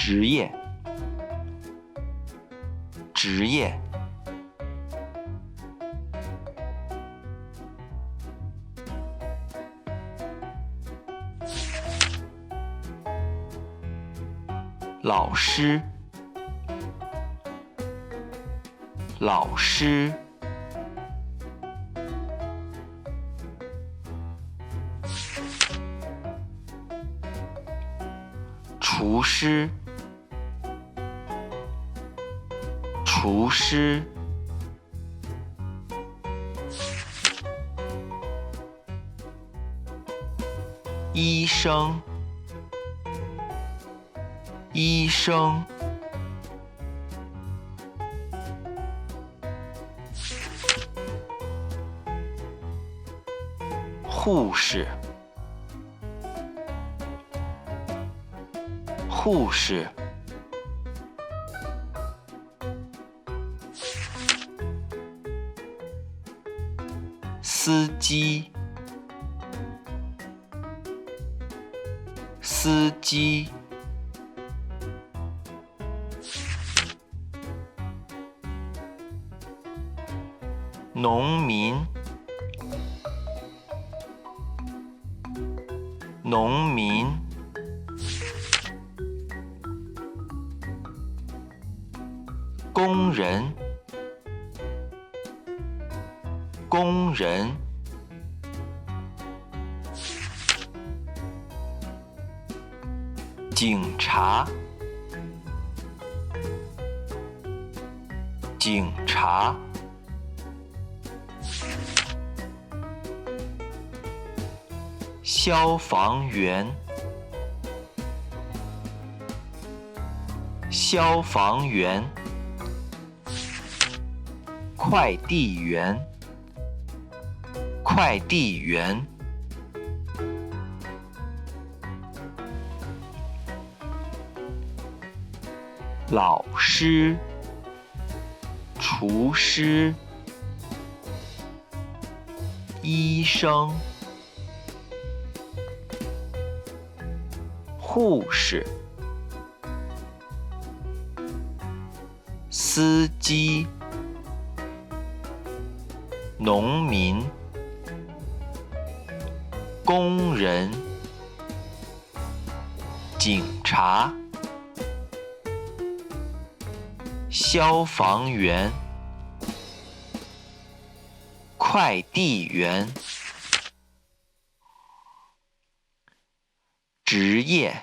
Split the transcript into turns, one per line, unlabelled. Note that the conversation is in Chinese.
职业，职业。老师，老师。厨师，厨师。医生，医生。护士，护士。司机，司机。农民，农民。工人，工人。警察，警察。消防员，消防员。快递员，快递员。老师，厨师。医生，护士。司机，农民。工人，警察。消防员，快递员。职业，